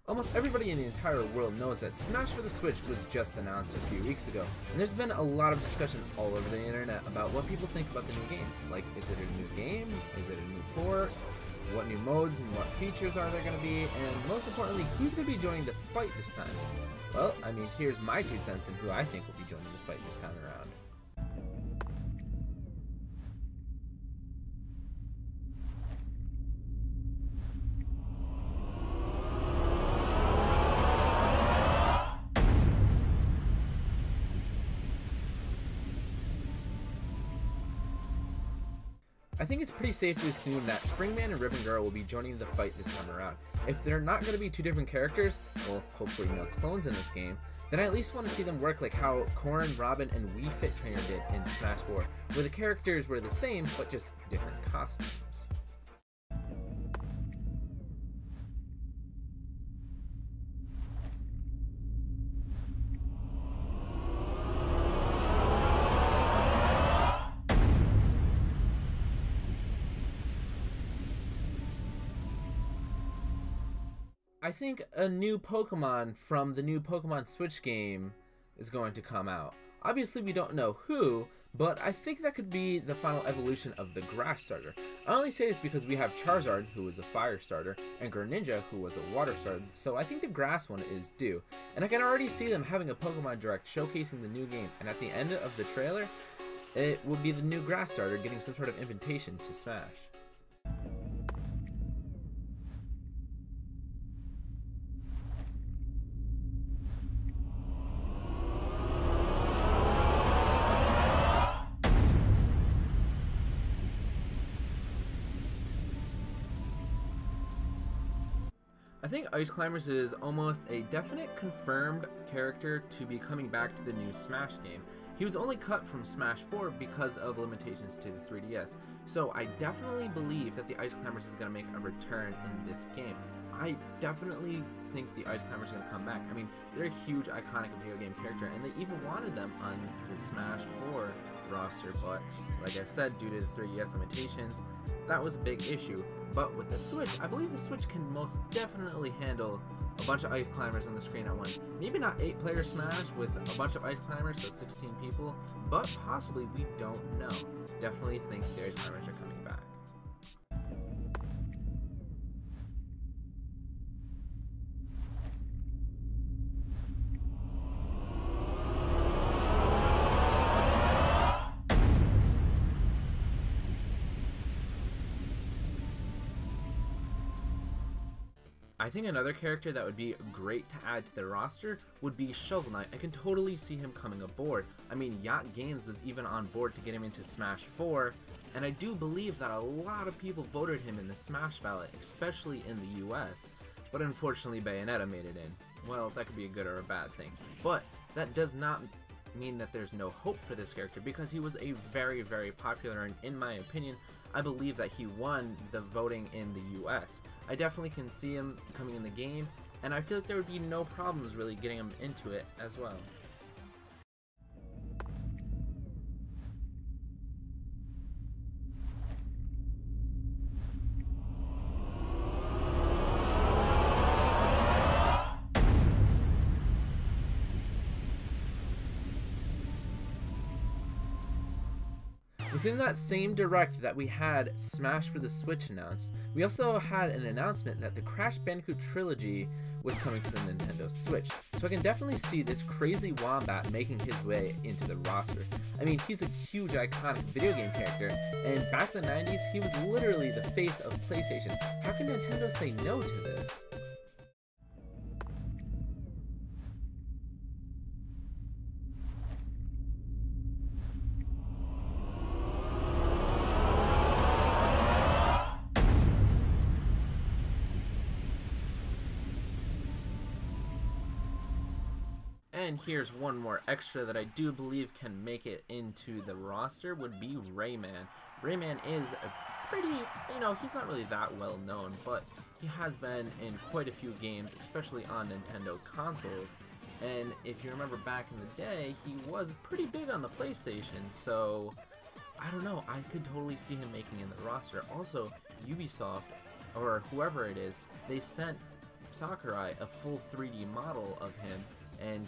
Almost everybody in the entire world knows that Smash for the Switch was just announced a few weeks ago, and there's been a lot of discussion all over the internet about what people think about the new game. Like, is it a new game? Is it a new port? What new modes and what features are there going to be? And most importantly, who's going to be joining the fight this time? Well, I mean, here's my 2 cents on who I think will be joining the fight this time around. I think it's pretty safe to assume that Springman and Ribbon Girl will be joining the fight this time around. If they're not going to be 2 different characters, well, hopefully no clones in this game, then I at least want to see them work like how Corrin, Robin, and Wii Fit Trainer did in Smash 4, where the characters were the same, but just different costumes. I think a new Pokemon from the new Pokemon Switch game is going to come out. Obviously we don't know who, but I think that could be the final evolution of the Grass starter. I only say this because we have Charizard, who was a Fire starter, and Greninja, who was a Water starter, so I think the Grass one is due. And I can already see them having a Pokemon Direct showcasing the new game, and at the end of the trailer, it will be the new Grass starter getting some sort of invitation to Smash. I think Ice Climbers is almost a definite confirmed character to be coming back to the new Smash game. He was only cut from Smash 4 because of limitations to the 3DS, so I definitely believe that the Ice Climbers is going to make a return in this game. I definitely think the Ice Climbers are going to come back. I mean, they're a huge iconic video game character, and they even wanted them on the Smash 4 roster, but like I said, due to the 3DS limitations, that was a big issue. But with the Switch, I believe the Switch can most definitely handle a bunch of Ice Climbers on the screen at once. Maybe not 8-player Smash with a bunch of Ice Climbers, so 16 people, but possibly, we don't know. Definitely think the Ice Climbers are coming back. I think another character that would be great to add to the roster would be Shovel Knight. I can totally see him coming aboard. I mean, Yacht Games was even on board to get him into Smash 4, and I do believe that a lot of people voted him in the Smash ballot, especially in the US, but unfortunately Bayonetta made it in. Well, that could be a good or a bad thing, but that does not mean that there's no hope for this character, because he was a very, very popular, and in my opinion, I believe that he won the voting in the US. I definitely can see him coming in the game, and I feel like there would be no problems really getting him into it as well. Within that same direct that we had Smash for the Switch announced, we also had an announcement that the Crash Bandicoot Trilogy was coming to the Nintendo Switch. So I can definitely see this crazy wombat making his way into the roster. I mean, he's a huge iconic video game character, and back in the 90s, he was literally the face of PlayStation. How can Nintendo say no to this? And here's one more extra that I do believe can make it into the roster would be Rayman. Rayman is a pretty, he's not really that well known, but he has been in quite a few games, especially on Nintendo consoles. And if you remember back in the day, he was pretty big on the PlayStation, so I don't know, I could totally see him making in the roster. Also, Ubisoft, or whoever it is, they sent Sakurai a full 3D model of him, and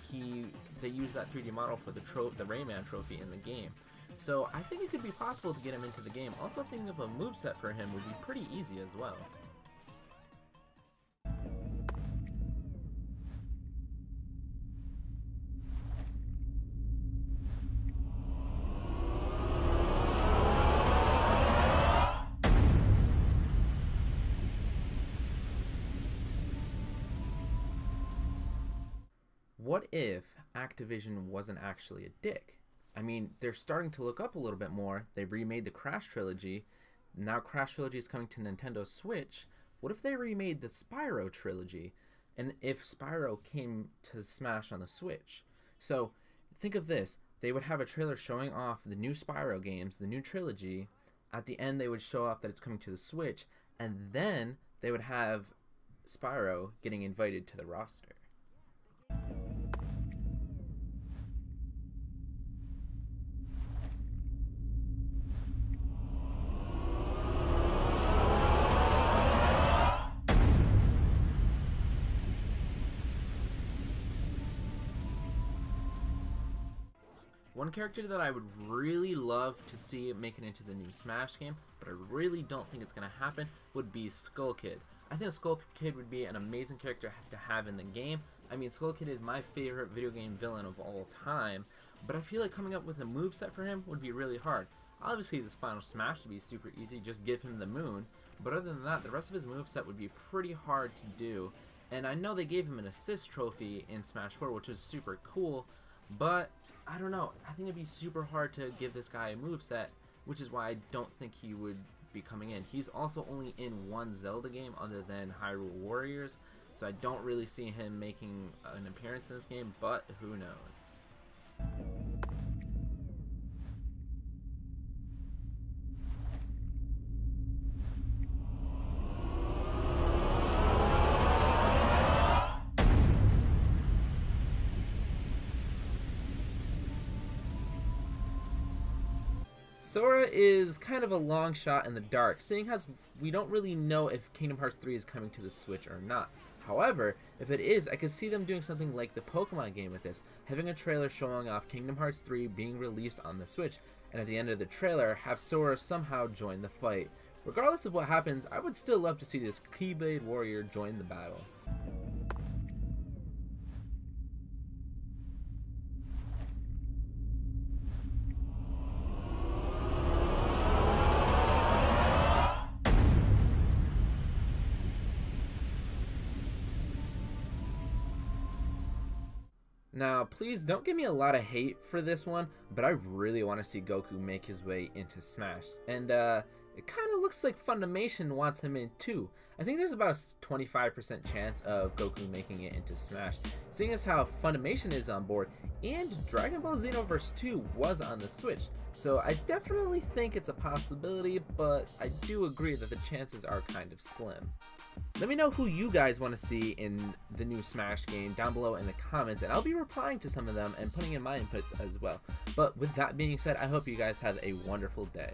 they used that 3D model for the Rayman trophy in the game. So I think it could be possible to get him into the game. Also thinking of a moveset for him would be pretty easy as well. What if Activision wasn't actually a dick? I mean, they're starting to look up a little bit more. They remade the Crash Trilogy. Now Crash Trilogy is coming to Nintendo Switch. What if they remade the Spyro Trilogy? And if Spyro came to Smash on the Switch? So, think of this. They would have a trailer showing off the new Spyro games, the new trilogy. At the end, they would show off that it's coming to the Switch. And then they would have Spyro getting invited to the roster. One character that I would really love to see make it into the new Smash game, but I really don't think it's going to happen, would be Skull Kid. I think Skull Kid would be an amazing character to have in the game. I mean, Skull Kid is my favorite video game villain of all time, but I feel like coming up with a moveset for him would be really hard. Obviously, this final Smash would be super easy, just give him the moon, but other than that, the rest of his moveset would be pretty hard to do. And I know they gave him an assist trophy in Smash 4, which was super cool, but I don't know. I think it'd be super hard to give this guy a moveset, which is why I don't think he would be coming in. He's also only in one Zelda game other than Hyrule Warriors, so I don't really see him making an appearance in this game, but who knows. Sora is kind of a long shot in the dark, seeing as we don't really know if Kingdom Hearts 3 is coming to the Switch or not. However, if it is, I could see them doing something like the Pokemon game with this, having a trailer showing off Kingdom Hearts 3 being released on the Switch, and at the end of the trailer, have Sora somehow join the fight. Regardless of what happens, I would still love to see this Keyblade Warrior join the battle. Now, please don't give me a lot of hate for this one, but I really want to see Goku make his way into Smash. And it kind of looks like Funimation wants him in too. I think there's about a 25% chance of Goku making it into Smash, seeing as how Funimation is on board, and Dragon Ball Xenoverse 2 was on the Switch. So I definitely think it's a possibility, but I do agree that the chances are kind of slim. Let me know who you guys want to see in the new Smash game down below in the comments, and I'll be replying to some of them and putting in my inputs as well. But with that being said, I hope you guys have a wonderful day.